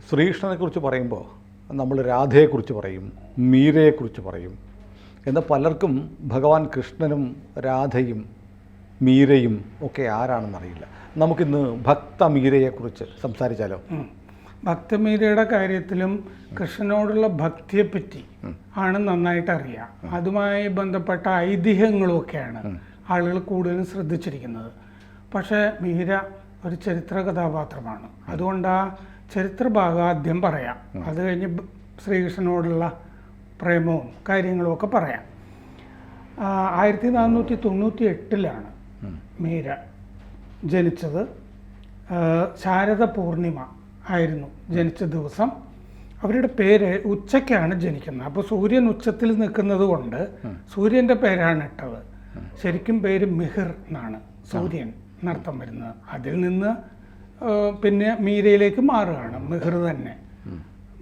ശ്രീകൃഷ്ണനെക്കുറിച്ച് പറയുമ്പോൾ നമ്മൾ രാധയെക്കുറിച്ച് പറയും, മീരയെക്കുറിച്ച് പറയും. എന്നാൽ പലർക്കും ഭഗവാൻ കൃഷ്ണനും രാധയും മീരയും ഒക്കെ ആരാണെന്നറിയില്ല. നമുക്കിന്ന് ഭക്തമീരയെക്കുറിച്ച് സംസാരിച്ചാലോ? ഭക്തമീരയുടെ കാര്യത്തിലും കൃഷ്ണനോടുള്ള ഭക്തിയെപ്പറ്റി ആണ് നന്നായിട്ട് അറിയാം. അതുമായി ബന്ധപ്പെട്ട ഐതിഹ്യങ്ങളുമൊക്കെയാണ് ആളുകൾ കൂടുതലും ശ്രദ്ധിച്ചിരിക്കുന്നത്. പക്ഷേ മീര ഒരു ചരിത്ര കഥാപാത്രമാണ്. അതുകൊണ്ട് ആ ചരിത്ര ഭാഗം ആദ്യം പറയാം. അത് കഴിഞ്ഞ് ശ്രീകൃഷ്ണനോടുള്ള പ്രേമവും കാര്യങ്ങളും ഒക്കെ പറയാം. 1498 മീര ജനിച്ചത്. ശാരദ പൂർണിമ ആയിരുന്നു ജനിച്ച ദിവസം. അവരുടെ പേര് ഉച്ചയ്ക്കാണ് ജനിക്കുന്നത്. അപ്പോൾ സൂര്യൻ ഉച്ചത്തിൽ നിൽക്കുന്നത് കൊണ്ട് സൂര്യൻ്റെ പേരാണ് ഇട്ടത്. ശരിക്കും പേര് മിഹിർ എന്നാണ്, സൂര്യൻ എന്നർത്ഥം വരുന്നത്. അതിൽ നിന്ന് പിന്നെ മീരയിലേക്ക് മാറുകയാണ്. മിഹിർ തന്നെ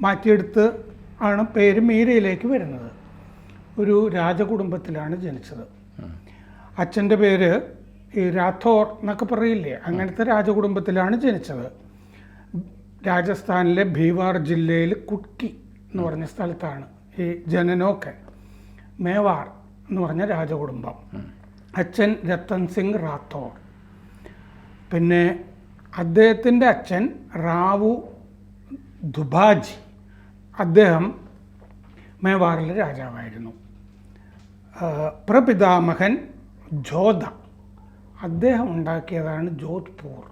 മാറ്റിയെടുത്ത് ആണ് പേര് മീരയിലേക്ക് വരുന്നത്. ഒരു രാജകുടുംബത്തിലാണ് ജനിച്ചത്. അച്ഛൻ്റെ പേര് ഈ രാഥോർ എന്നൊക്കെ പറയില്ലേ, അങ്ങനത്തെ രാജകുടുംബത്തിലാണ് ജനിച്ചത്. രാജസ്ഥാനിലെ ഭീവാർ ജില്ലയിൽ കുട്ക്കി എന്ന് പറഞ്ഞ സ്ഥലത്താണ് ഈ ജനനമൊക്കെ. മേവാർ എന്ന് പറഞ്ഞ രാജകുടുംബം. അച്ഛൻ രത്തൻ സിംഗ് റാത്തോർ. പിന്നെ അദ്ദേഹത്തിൻ്റെ അച്ഛൻ റാവു ദുബാജി. അദ്ദേഹം മേവാറിലെ രാജാവായിരുന്നു. പ്രപിതാമഹൻ ജോധ. അദ്ദേഹം ഉണ്ടാക്കിയതാണ് ജോധ്പൂർ.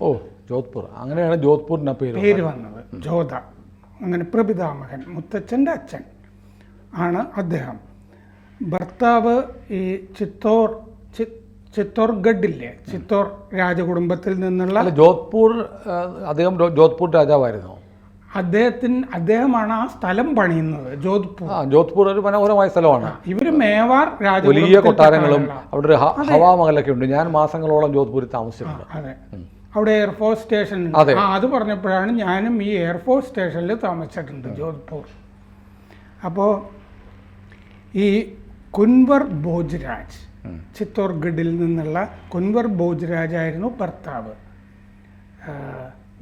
ഓ, ജോധ്പൂർ. അങ്ങനെയാണ് ജോധ്പൂരിന് പേര് വന്നത്, ജോധ. അങ്ങനെ പ്രപിതാമഹൻ, മുത്തച്ഛൻ്റെ അച്ഛൻ ആണ് അദ്ദേഹം. ഭർത്താവ് ഈ ചിത്തോർഗഡില്ലേ, ചിത്തോർ രാജകുടുംബത്തിൽ നിന്നുള്ള. ജോധ്പൂർ, അദ്ദേഹം ജോധ്പൂർ രാജാവായിരുന്നു. അദ്ദേഹമാണ് ആ സ്ഥലം പണിയുന്നത്, ജോധ്പൂർ. ജോധ്പൂർ ഒരു മനോഹരമായ സ്ഥലമാണ്. ഇവര് മേവാർ വലിയ കൊട്ടാരങ്ങളും അവിടെ ഒരു ഹവാമഹലൊക്കെ ഉണ്ട്. ഞാൻ മാസങ്ങളോളം ജോധ്പൂരിൽ താമസിച്ചിട്ടുണ്ട്. അതെ, അവിടെ എയർഫോഴ്സ് സ്റ്റേഷൻ. അത് പറഞ്ഞപ്പോഴാണ് ഞാനും ഈ എയർഫോഴ്സ് സ്റ്റേഷനിൽ താമസിച്ചിട്ടുണ്ട്, ജോധ്പൂർ. അപ്പോൾ ഈ കുൻവർ ഭോജ്രാജ്, ചിത്തോർഗഡിൽ നിന്നുള്ള കുൻവർ ഭോജ്രാജ് ആയിരുന്നു ഭർത്താവ്.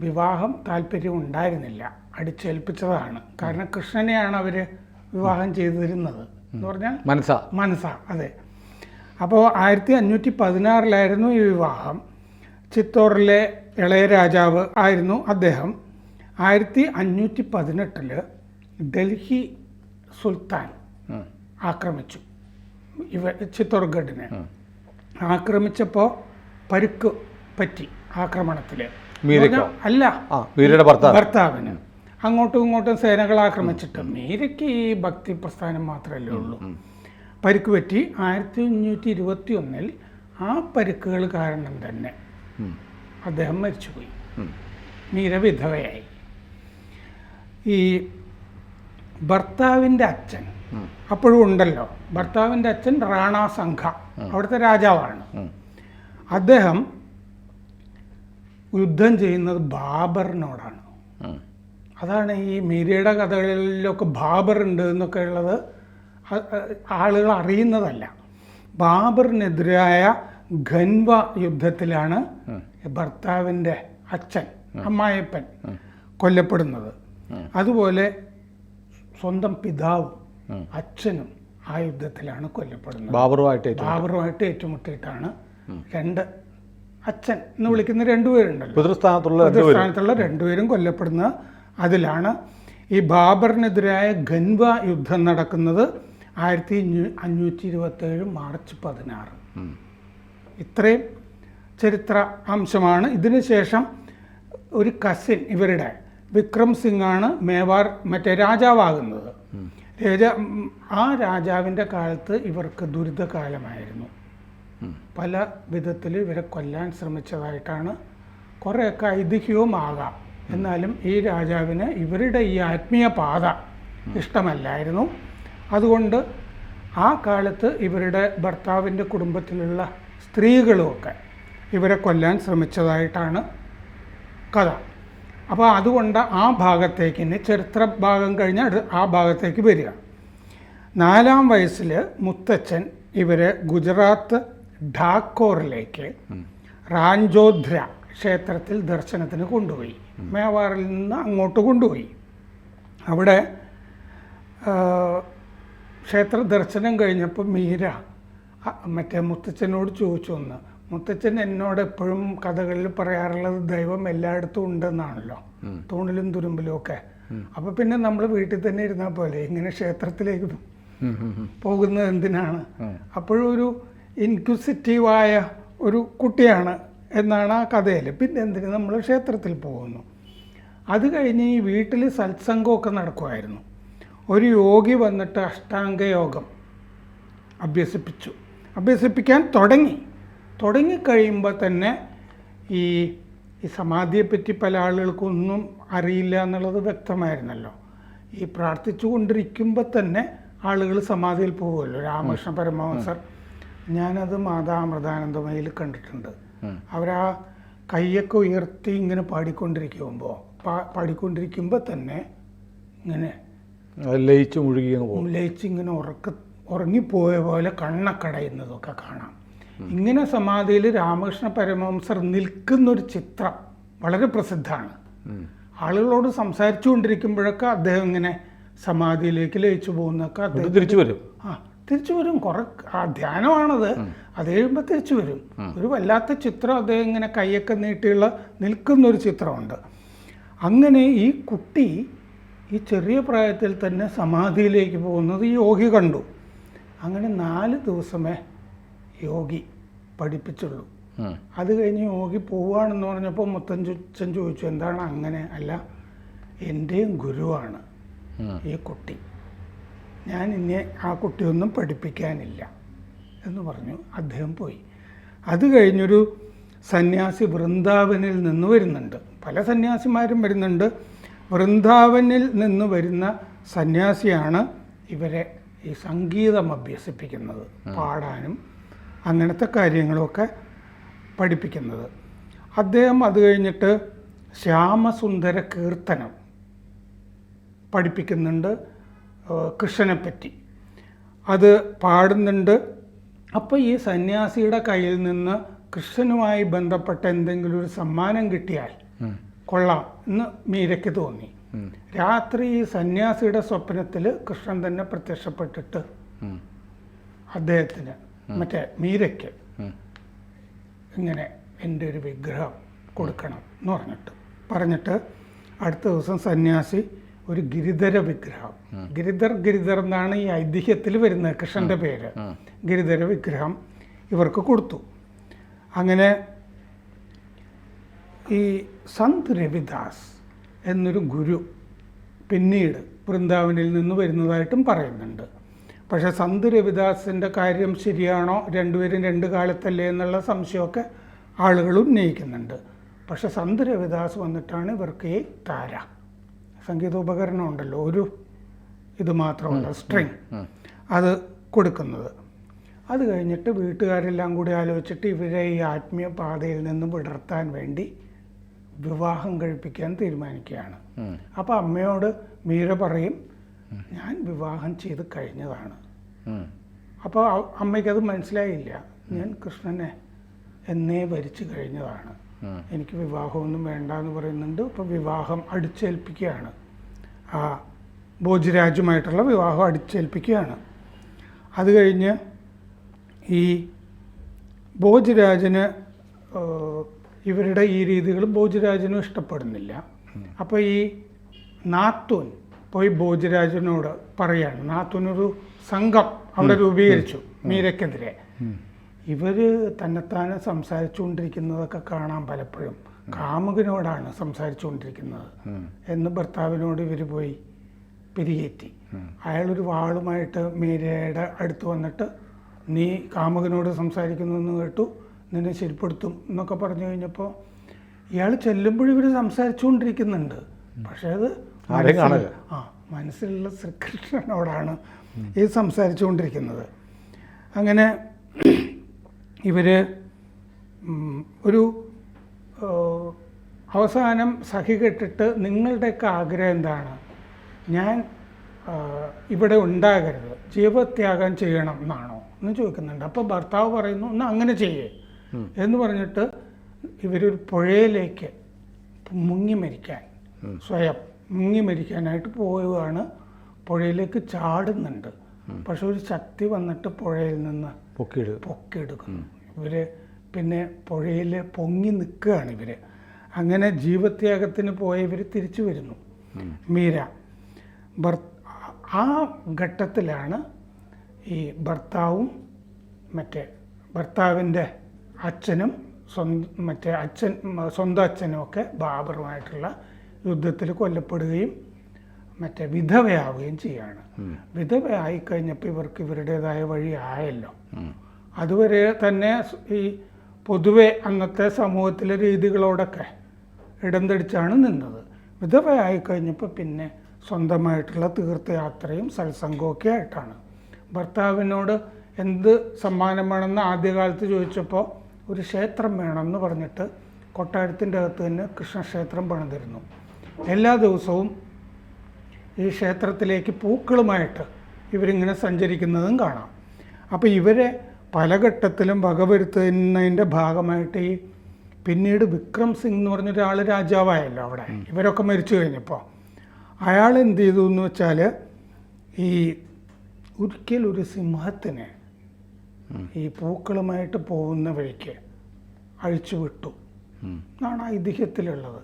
വിവാഹം താല്പര്യം ഉണ്ടായിരുന്നില്ല, അടിച്ചേൽപ്പിച്ചതാണ്. കാരണം കൃഷ്ണനെയാണ് അവർ വിവാഹം ചെയ്തിരുന്നത് എന്ന് പറഞ്ഞാൽ മനസ്സ. അതെ. അപ്പോൾ 1516 ഈ വിവാഹം. ചിത്തോറിലെ ഇളയ രാജാവ് ആയിരുന്നു അദ്ദേഹം. 1518 ഡൽഹി സുൽത്താൻ ആക്രമിച്ചു ചിത്തോർഗഡിനെ. ആക്രമിച്ചപ്പോൾ പരുക്ക് പറ്റി ആക്രമണത്തിൽ. അല്ല, ഭർത്താവിന്. അങ്ങോട്ടും ഇങ്ങോട്ടും സേനകൾ ആക്രമിച്ചിട്ട്. മീരയ്ക്ക് ഈ ഭക്തി പ്രസ്ഥാനം മാത്രമല്ലേ ഉള്ളൂ. പരുക്ക് പറ്റി. 1521 ആ പരുക്കുകൾ കാരണം തന്നെ അദ്ദേഹം മരിച്ചുപോയി. മീര വിധവയായി. ഈ ഭർത്താവിൻ്റെ അച്ഛൻ അപ്പോഴും ഉണ്ടല്ലോ. ഭർത്താവിൻ്റെ അച്ഛൻ റാണാ സംഘ, അവിടുത്തെ രാജാവാണ്. അദ്ദേഹം യുദ്ധം ചെയ്യുന്നത് ബാബറിനോടാണ്. അതാണ് ഈ മീരയുടെ കഥകളിലൊക്കെ ബാബർ ഉണ്ട് എന്നൊക്കെ ഉള്ളത് ആളുകൾ അറിയുന്നതല്ല. ബാബറിനെതിരായ ഖൻവ യുദ്ധത്തിലാണ് ഭർത്താവിൻ്റെ അച്ഛൻ, അമ്മായപ്പൻ കൊല്ലപ്പെടുന്നത്. അതുപോലെ സ്വന്തം പിതാവും അച്ഛനും ആ യുദ്ധത്തിലാണ് കൊല്ലപ്പെടുന്നത്. ബാബറുമായിട്ട് ഏറ്റുമുട്ടിയിട്ടാണ് അച്ഛൻ എന്ന് വിളിക്കുന്ന രണ്ടുപേരുണ്ടല്ലോ, പിതൃസ്ഥാനത്തുള്ള രണ്ടുപേരും കൊല്ലപ്പെടുന്ന. അതിലാണ് ഈ ബാബറിനെതിരായ ഖൻവ യുദ്ധം നടക്കുന്നത് 1527 മാർച്ച് 16. ഇത്രയും ചരിത്ര അംശമാണ്. ഇതിനുശേഷം ഒരു കസിൻ ഇവരുടെ വിക്രം സിംഗ് ആണ് മേവാർ രാജാവാകുന്നത്. ആ രാജാവിൻ്റെ കാലത്ത് ഇവർക്ക് ദുരിതകാലമായിരുന്നു. പല വിധത്തിൽ ഇവരെ കൊല്ലാൻ ശ്രമിച്ചതായിട്ടാണ് കുറേയൊക്കെ ഐതിഹ്യവും ആകാം. എന്നാലും ഈ രാജാവിന് ഇവരുടെ ഈ ആത്മീയ പാത ഇഷ്ടമല്ലായിരുന്നു. അതുകൊണ്ട് ആ കാലത്ത് ഇവരുടെ ഭർത്താവിൻ്റെ കുടുംബത്തിലുള്ള സ്ത്രീകളുമൊക്കെ ഇവരെ കൊല്ലാൻ ശ്രമിച്ചതായിട്ടാണ് കഥ. അപ്പോൾ അതുകൊണ്ട് ആ ഭാഗത്തേക്ക്, ഇനി ചരിത്ര ഭാഗം കഴിഞ്ഞാൽ ആ ഭാഗത്തേക്ക് വരിക. 4-ാം വയസ്സിൽ മുത്തച്ഛൻ ഇവരെ ഗുജറാത്ത് ഠാക്കോറിലേക്ക് റാഞ്ചോധ്ര ക്ഷേത്രത്തിൽ ദർശനത്തിന് കൊണ്ടുപോയി. മേവാറിൽ നിന്ന് അങ്ങോട്ട് കൊണ്ടുപോയി. അവിടെ ക്ഷേത്ര ദർശനം കഴിഞ്ഞപ്പോൾ മീര മറ്റേ മുത്തച്ഛനോട് ചോദിച്ചു ഒന്ന്, മുത്തച്ഛൻ എന്നോട് എപ്പോഴും കഥകളിൽ പറയാറുള്ളത് ദൈവം എല്ലായിടത്തും ഉണ്ടെന്നാണല്ലോ, തൂണിലും തുരുമ്പിലും ഒക്കെ. അപ്പോൾ പിന്നെ നമ്മൾ വീട്ടിൽ തന്നെ ഇരുന്നാൽ പോലെ ഇങ്ങനെ ക്ഷേത്രത്തിലേക്ക് പോകുന്നത് എന്തിനാണ്? അപ്പോഴും ഒരു ഇൻക്വിസിറ്റീവായ ഒരു കുട്ടിയാണ് എന്നാണ് ആ കഥയിൽ. പിന്നെ എന്തിന് നമ്മൾ ക്ഷേത്രത്തിൽ പോകുന്നു? അത് കഴിഞ്ഞ് ഈ വീട്ടിൽ സത്സംഗമൊക്കെ നടക്കുമായിരുന്നു. ഒരു യോഗി വന്നിട്ട് അഷ്ടാംഗയോഗം അഭ്യസിപ്പിക്കാൻ തുടങ്ങിക്കഴിയുമ്പോൾ തന്നെ ഈ സമാധിയെപ്പറ്റി പല ആളുകൾക്കൊന്നും അറിയില്ല എന്നുള്ളത് വ്യക്തമായിരുന്നല്ലോ. ഈ പ്രാർത്ഥിച്ചു കൊണ്ടിരിക്കുമ്പോൾ തന്നെ ആളുകൾ സമാധിയിൽ പോകുമല്ലോ. രാമകൃഷ്ണ പരമഹംസർ, ഞാനത് മാതാ അമൃതാനന്ദമയിൽ കണ്ടിട്ടുണ്ട്. അവരാ കൈയൊക്കെ ഉയർത്തി ഇങ്ങനെ പാടിക്കൊണ്ടിരിക്കുമ്പോൾ തന്നെ ഇങ്ങനെ ലയിച്ചിങ്ങനെ ഉറങ്ങിപ്പോയ പോലെ കണ്ണക്കടയുന്നതൊക്കെ കാണാം. ഇങ്ങനെ സമാധിയിൽ രാമകൃഷ്ണ പരമഹംസർ നിൽക്കുന്നൊരു ചിത്രം വളരെ പ്രസിദ്ധമാണ്. ആളുകളോട് സംസാരിച്ചു കൊണ്ടിരിക്കുമ്പോഴൊക്കെ അദ്ദേഹം ഇങ്ങനെ സമാധിയിലേക്ക് ലയിച്ചു പോകുന്നൊക്കെ അദ്ദേഹം തിരിച്ചു വരും. ധ്യാനമാണത്. അത് കഴിയുമ്പോൾ തിരിച്ചു വരും. ഒരു വല്ലാത്ത ചിത്രം അദ്ദേഹം ഇങ്ങനെ കൈയൊക്കെ നീട്ടിയുള്ള നിൽക്കുന്നൊരു ചിത്രമുണ്ട്. അങ്ങനെ ഈ കുട്ടി ഈ ചെറിയ പ്രായത്തിൽ തന്നെ സമാധിയിലേക്ക് പോകുന്നത് ഈ യോഗി കണ്ടു. അങ്ങനെ 4 ദിവസമേ യോഗി പഠിപ്പിച്ചുള്ളൂ. അത് കഴിഞ്ഞ് യോഗി പോവുകയാണെന്ന് പറഞ്ഞപ്പോൾ മുത്തച്ഛൻ ചോദിച്ചു, എന്താണ് അങ്ങനെ? അല്ല, എൻ്റെയും ഗുരുവാണ് ഈ കുട്ടി, ഞാൻ ഇനി ആ കുട്ടിയൊന്നും പഠിപ്പിക്കാനില്ല എന്ന് പറഞ്ഞു. അദ്ദേഹം പോയി. അത് കഴിഞ്ഞൊരു സന്യാസി വൃന്ദാവനിൽ നിന്ന് വരുന്നുണ്ട്. പല സന്യാസിമാരും വരുന്നുണ്ട്. വൃന്ദാവനിൽ നിന്ന് വരുന്ന സന്യാസിയാണ് ഇവരെ ഈ സംഗീതം അഭ്യസിപ്പിക്കുന്നത്, പാടാനും അങ്ങനത്തെ കാര്യങ്ങളൊക്കെ പഠിപ്പിക്കുന്നത്. അദ്ദേഹം അത് കഴിഞ്ഞിട്ട് ശ്യാമസുന്ദര കീർത്തനം പഠിപ്പിക്കുന്നുണ്ട്, കൃഷ്ണനെപ്പറ്റി അത് പാടുന്നുണ്ട്. അപ്പോൾ ഈ സന്യാസിയുടെ കയ്യിൽ നിന്ന് കൃഷ്ണനുമായി ബന്ധപ്പെട്ട എന്തെങ്കിലും ഒരു സമ്മാനം കിട്ടിയാൽ കൊള്ളാം എന്ന് മീരയ്ക്ക് തോന്നി. രാത്രി ഈ സന്യാസിയുടെ സ്വപ്നത്തിൽ കൃഷ്ണൻ തന്നെ പ്രത്യക്ഷപ്പെട്ടിട്ട് അദ്ദേഹത്തിന് മീരയ്ക്ക് ഇങ്ങനെ എൻ്റെ ഒരു വിഗ്രഹം കൊടുക്കണം എന്ന് പറഞ്ഞിട്ട് അടുത്ത ദിവസം സന്യാസി ഒരു ഗിരിധര വിഗ്രഹം, ഗിരിധർ എന്നാണ് ഈ ഐതിഹ്യത്തിൽ വരുന്നത്, കൃഷ്ണൻ്റെ പേര്, ഗിരിധര വിഗ്രഹം ഇവർക്ക് കൊടുത്തു. അങ്ങനെ ഈ സന്ത് രവിദാസ് എന്നൊരു ഗുരു പിന്നീട് വൃന്ദാവനിൽ നിന്ന് വരുന്നതായിട്ടും പറയുന്നുണ്ട്. പക്ഷേ സന്ത് രവിദാസിൻ്റെ കാര്യം ശരിയാണോ, രണ്ടുപേരും 2 കാലത്തല്ലേ എന്നുള്ള സംശയമൊക്കെ ആളുകൾ ഉന്നയിക്കുന്നുണ്ട്. പക്ഷെ സന്ത് രവിദാസ് വന്നിട്ടാണ് ഇവർക്ക് ഈ താര സംഗീതോപകരണം ഉണ്ടല്ലോ, ഒരു ഇത് മാത്രമുള്ള സ്ട്രിങ്, അത് കൊടുക്കുന്നത്. അത് കഴിഞ്ഞിട്ട് വീട്ടുകാരെല്ലാം കൂടി ആലോചിച്ചിട്ട് ഇവരെ ഈ ആത്മീയ പാതയിൽ നിന്ന് വിടർത്താൻ വേണ്ടി വിവാഹം കഴിപ്പിക്കാൻ തീരുമാനിക്കുകയാണ്. അപ്പോൾ അമ്മയോട് മീര പറയും, ഞാൻ വിവാഹം ചെയ്ത് കഴിഞ്ഞതാണ്. അപ്പോൾ അമ്മയ്ക്കത് മനസ്സിലായില്ല, ഞാൻ കൃഷ്ണനെ എന്നേ ഭരിച്ചു കഴിഞ്ഞതാണ്, എനിക്ക് വിവാഹമൊന്നും വേണ്ട എന്ന് പറയുന്നുണ്ട്. അപ്പോൾ വിവാഹം അടിച്ചേൽപ്പിക്കുകയാണ്, ആ ഭോജരാജുമായിട്ടുള്ള വിവാഹം അടിച്ചേൽപ്പിക്കുകയാണ്. അത് കഴിഞ്ഞ് ഈ ഭോജരാജന് ഇവരുടെ ഈ രീതികൾ ഭോജരാജനും ഇഷ്ടപ്പെടുന്നില്ല. അപ്പോൾ ഈ നാത്തൂൻ പോയി ഭോജരാജനോട് പറയാണ്, നാത്തൂനൊരു സംഘം അവിടെ രൂപീകരിച്ചു മീരയ്ക്കെതിരെ. ഇവർ തന്നെത്താനെ സംസാരിച്ചുകൊണ്ടിരിക്കുന്നതൊക്കെ കാണാൻ പലപ്പോഴും കാമുകനോടാണ് സംസാരിച്ചുകൊണ്ടിരിക്കുന്നത് എന്ന് ഭർത്താവിനോട് ഇവർ പോയി പിരികേറ്റി. അയാളൊരു വാളുമായിട്ട് മീരയുടെ അടുത്ത് വന്നിട്ട്, നീ കാമുകനോട് സംസാരിക്കുന്നു എന്ന് കേട്ടു, നിന്നെ ശരിപ്പെടുത്തും എന്നൊക്കെ പറഞ്ഞു കഴിഞ്ഞപ്പോൾ ഇയാൾ ചെല്ലുമ്പോഴും ഇവർ സംസാരിച്ചുകൊണ്ടിരിക്കുന്നുണ്ട്. പക്ഷേ അത് മനസ്സിലുള്ള ശ്രീകൃഷ്ണനോടാണ് ഇത് സംസാരിച്ചുകൊണ്ടിരിക്കുന്നത്. അങ്ങനെ ഇവർ ഒരു അവസാനം സഖി കെട്ടിട്ട്, നിങ്ങളുടെയൊക്കെ ആഗ്രഹം എന്താണ്, ഞാൻ ഇവിടെ ഉണ്ടാകരുത്, ജീവത്യാഗം ചെയ്യണം എന്നാണോ എന്ന് ചോദിക്കുന്നുണ്ട്. അപ്പോൾ ഭർത്താവ് പറയുന്നു, എന്നാൽ അങ്ങനെ ചെയ്യേ എന്ന് പറഞ്ഞിട്ട് ഇവരൊരു പുഴയിലേക്ക് മുങ്ങി മരിക്കാൻ, സ്വയം മുങ്ങി മരിക്കാനായിട്ട് പോവുകയാണ്. പുഴയിലേക്ക് ചാടുന്നുണ്ട്. പക്ഷെ ഒരു ശക്തി വന്നിട്ട് പുഴയിൽ നിന്ന് പൊക്കിയെടുക്കുന്നു. ഇവർ പിന്നെ പുഴയിൽ പൊങ്ങി നിൽക്കുകയാണ് ഇവർ. അങ്ങനെ ജീവത്യാഗത്തിന് പോയ ഇവർ തിരിച്ചു വരുന്നു. മീര ആ ഘട്ടത്തിലാണ് ഈ ഭർത്താവും ഭർത്താവിൻ്റെ അച്ഛനും സ്വന്തം അച്ഛനും ഒക്കെ ബാബറുമായിട്ടുള്ള യുദ്ധത്തിൽ കൊല്ലപ്പെടുകയും വിധവയാവുകയും ചെയ്യാണ്. വിധവയായി കഴിഞ്ഞപ്പോൾ ഇവർക്ക് ഇവരുടേതായ വഴി ആയല്ലോ. അതുവരെ തന്നെ ഈ പൊതുവെ അന്നത്തെ സമൂഹത്തിലെ രീതികളോടൊക്കെ ഇടം തിരിച്ചാണ് നിന്നത്. വിധവയായി കഴിഞ്ഞപ്പോൾ പിന്നെ സ്വന്തമായിട്ടുള്ള തീർത്ഥയാത്രയും സത്സംഗമൊക്കെ ആയിട്ടാണ്. ഭർത്താവിനോട് എന്ത് സമ്മാനം വേണമെന്ന് ആദ്യകാലത്ത് ചോദിച്ചപ്പോൾ ഒരു ക്ഷേത്രം വേണമെന്ന് പറഞ്ഞിട്ട് കൊട്ടാരത്തിൻ്റെ അകത്ത് തന്നെ കൃഷ്ണക്ഷേത്രം പണിതിരുന്നു. എല്ലാ ദിവസവും ഈ ക്ഷേത്രത്തിലേക്ക് പൂക്കളുമായിട്ട് ഇവരിങ്ങനെ സഞ്ചരിക്കുന്നതും കാണാം. അപ്പോൾ ഇവരെ പല ഘട്ടത്തിലും വകവരുത്തുന്നതിൻ്റെ ഭാഗമായിട്ട് ഈ പിന്നീട് വിക്രം സിംഗ് എന്ന് പറഞ്ഞൊരാൾ രാജാവായല്ലോ അവിടെ. ഇവരൊക്കെ മരിച്ചു കഴിഞ്ഞപ്പോൾ അയാൾ എന്ത് ചെയ്തു എന്ന് വെച്ചാൽ ഈ ഒരിക്കലൊരു സിംഹത്തിനെ ഈ പൂക്കളുമായിട്ട് പോകുന്ന വഴിക്ക് അഴിച്ചു വിട്ടു എന്നാണ് ഐതിഹ്യത്തിലുള്ളത്.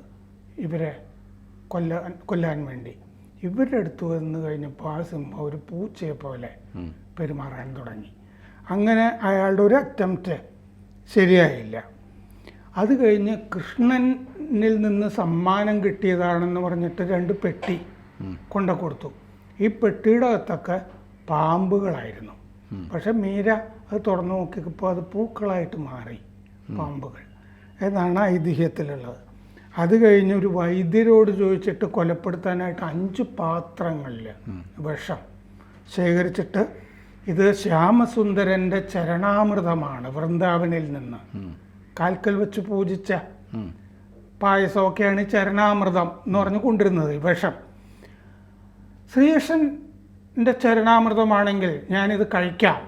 ഇവരെ കൊല്ലാൻ വേണ്ടി ഇവരുടെ അടുത്ത് വന്ന് കഴിഞ്ഞപ്പോൾ ആ സിംഹം ഒരു പൂച്ചയെ പോലെ പെരുമാറാൻ തുടങ്ങി. അങ്ങനെ അയാളുടെ ഒരു അറ്റംപ്റ്റ് ശരിയായില്ല. അത് കഴിഞ്ഞ് കൃഷ്ണനിൽ നിന്ന് സമ്മാനം കിട്ടിയതാണെന്ന് പറഞ്ഞിട്ട് 2 പെട്ടി കൊണ്ടു കൊടുത്തു. ഈ പെട്ടിയുടെ അകത്തൊക്കെ പാമ്പുകളായിരുന്നു. പക്ഷെ മീര അത് തുറന്നു നോക്കിയപ്പോൾ അത് പൂക്കളായിട്ട് മാറി, പാമ്പുകൾ എന്നാണ് ഐതിഹ്യത്തിലുള്ളത്. അത് കഴിഞ്ഞ് ഒരു വൈദ്യരോട് ചോദിച്ചിട്ട് കൊലപ്പെടുത്താനായിട്ട് 5 പാത്രങ്ങളിൽ വിഷം ശേഖരിച്ചിട്ട് ഇത് ശ്യാമസുന്ദരൻ്റെ ചരണാമൃതമാണ്, വൃന്ദാവനിൽ നിന്ന് കാൽക്കൽ വെച്ച് പൂജിച്ച പായസമൊക്കെയാണ് ചരണാമൃതം എന്ന് പറഞ്ഞ് കൊണ്ടിരുന്നത്. വിഷം ശ്രീകൃഷ്ണൻ്റെ ചരണാമൃതമാണെങ്കിൽ ഞാനിത് കഴിക്കാം,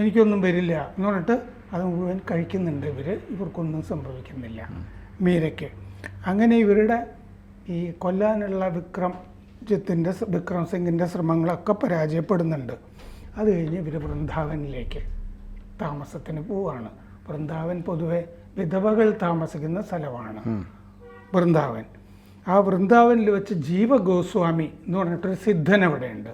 എനിക്കൊന്നും വരില്ല എന്ന് പറഞ്ഞിട്ട് അത് മുഴുവൻ കഴിക്കുന്നുണ്ട് ഇവർക്കൊന്നും സംഭവിക്കുന്നില്ല മീരയ്ക്ക്. അങ്ങനെ ഇവരുടെ ഈ കൊല്ലാനുള്ള വിക്രം സിംഗിൻ്റെ ശ്രമങ്ങളൊക്കെ പരാജയപ്പെടുന്നുണ്ട്. അത് കഴിഞ്ഞ് ഇവർ വൃന്ദാവനിലേക്ക് താമസത്തിന് പോവുകയാണ്. വൃന്ദാവൻ പൊതുവെ വിധവകൾ താമസിക്കുന്ന സ്ഥലമാണ് വൃന്ദാവൻ. ആ വൃന്ദാവനിൽ വെച്ച് ജീവഗോസ്വാമി എന്ന് പറഞ്ഞിട്ടൊരു സിദ്ധൻ അവിടെയുണ്ട്.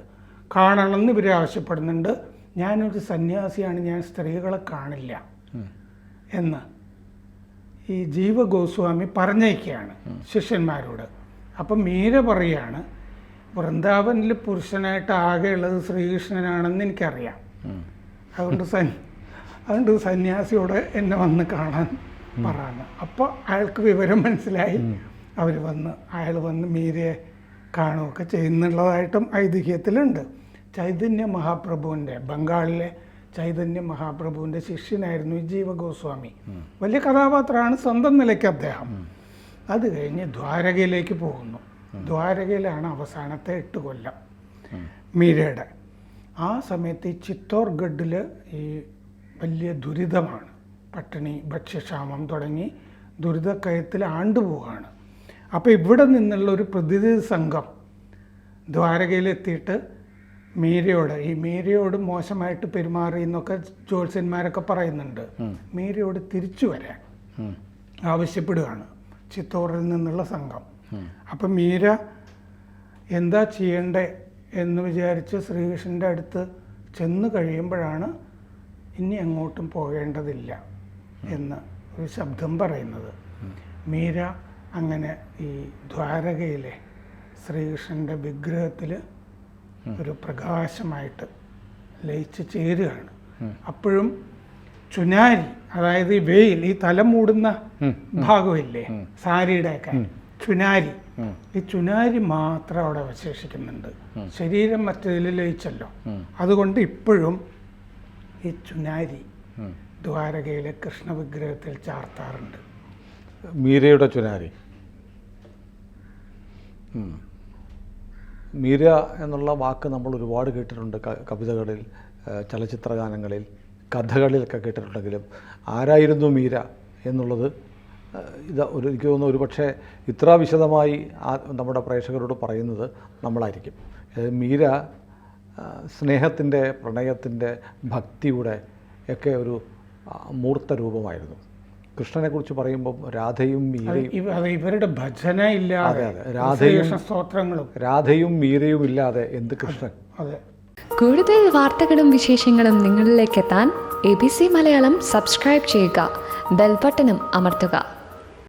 കാണണമെന്ന് ഇവർ ആവശ്യപ്പെടുന്നുണ്ട്. ഞാനൊരു സന്യാസിയാണ്, ഞാൻ സ്ത്രീകളെ കാണില്ല എന്ന് ഈ ജീവഗോസ്വാമി പറഞ്ഞേക്കുകയാണ് ശിഷ്യന്മാരോട്. അപ്പം മീര പറയുകയാണ്, വൃന്ദാവനിൽ പുരുഷനായിട്ട് ആകെയുള്ളത് ശ്രീകൃഷ്ണനാണെന്ന് എനിക്കറിയാം, അതുകൊണ്ട് സന്യാസിയോട് എന്നെ വന്ന് കാണാൻ പറയാന്ന്. അപ്പോൾ അയാൾക്ക് വിവരം മനസ്സിലായി. അയാൾ വന്ന് മീരയെ കാണുകയൊക്കെ ചെയ്യുന്നുള്ളതായിട്ടും ഐതിഹ്യത്തിലുണ്ട്. ചൈതന്യ മഹാപ്രഭുവിൻ്റെ, ബംഗാളിലെ ചൈതന്യ മഹാപ്രഭുവിൻ്റെ ശിഷ്യനായിരുന്നു ഈ ജീവഗോസ്വാമി. വലിയ കഥാപാത്രമാണ് സ്വന്തം നിലയ്ക്ക് അദ്ദേഹം. അത് കഴിഞ്ഞ് ദ്വാരകയിലേക്ക് പോകുന്നു. ദ്വാരകയിലാണ് അവസാനത്തെ 8 കൊല്ലം മീരയുടെ. ആ സമയത്ത് ഈ ചിത്തോർഗഡിൽ ഈ വലിയ ദുരിതമാണ്. പട്ടിണി, ഭക്ഷ്യക്ഷാമം തുടങ്ങി ദുരിതക്കയത്തിൽ ആണ്ടുപോവുകയാണ്. അപ്പോൾ ഇവിടെ നിന്നുള്ള ഒരു പ്രതിനിധി സംഘം ദ്വാരകയിലെത്തിയിട്ട് മീരയോട് മോശമായിട്ട് പെരുമാറി എന്നൊക്കെ ജ്യോത്സ്യന്മാരൊക്കെ പറയുന്നുണ്ട്. മീരയോട് തിരിച്ചു വരാൻ ആവശ്യപ്പെടുകയാണ് ചിത്തോറിൽ നിന്നുള്ള സംഘം. അപ്പം മീര എന്താ ചെയ്യണ്ടേ എന്ന് വിചാരിച്ച് ശ്രീകൃഷ്ണൻ്റെ അടുത്ത് ചെന്ന് കഴിയുമ്പോഴാണ് ഇനി അങ്ങോട്ടും പോകേണ്ടതില്ല എന്ന് ഒരു ശബ്ദം പറയുന്നത്. മീര അങ്ങനെ ഈ ദ്വാരകയിലെ ശ്രീകൃഷ്ണൻ്റെ വിഗ്രഹത്തിൽ ഒരു പ്രകാശമായിട്ട് ലയിച്ച് ചേരുകയാണ്. അപ്പോഴും ചുനാരി, അതായത് ഈ വെയിൽ, ഈ തല മൂടുന്ന ഭാഗമില്ലേ സാരിയുടെയൊക്കെ ചുനാരി, ഈ ചുനാരി മാത്രം അവിടെ അവശേഷിക്കുന്നുണ്ട്. ശരീരം മറ്റതിൽ ലയിച്ചല്ലോ. അതുകൊണ്ട് ഇപ്പോഴും ഈ ചുനാരി ദ്വാരകയിലെ കൃഷ്ണ വിഗ്രഹത്തിൽ ചാർത്താറുണ്ട്. മീരയുടെ ചുനാരി. മീര എന്നുള്ള വാക്ക് നമ്മൾ ഒരുപാട് കേട്ടിട്ടുണ്ട്. കവിതകളിൽ, ചലച്ചിത്ര ഗാനങ്ങളിൽ, കഥകളിലൊക്കെ കേട്ടിട്ടുണ്ടെങ്കിലും ആരായിരുന്നു മീര എന്നുള്ളത് എനിക്ക് തോന്നുന്നു ഒരു പക്ഷേ ഇത്ര വിശദമായി നമ്മുടെ പ്രേക്ഷകരോട് പറയുന്നത് നമ്മളായിരിക്കും. മീര സ്നേഹത്തിൻ്റെ, പ്രണയത്തിൻ്റെ, ഭക്തിയുടെ ഒക്കെ ഒരു മൂർത്ത രൂപമായിരുന്നു. കൃഷ്ണനെക്കുറിച്ച് പറയുമ്പം രാധയും മീരയും, ഇവരുടെ ഭജന ഇല്ലാതെ, രാധയും മീരയും ഇല്ലാതെ എന്ത് കൃഷ്ണൻ. അതെ. കൂടുതൽ വാർത്തകളും വിശേഷങ്ങളും നിങ്ങളിലേക്ക് എത്താൻ ABC മലയാളം സബ്സ്ക്രൈബ് ചെയ്യുക, ബെൽ ബട്ടണും അമർത്തുക.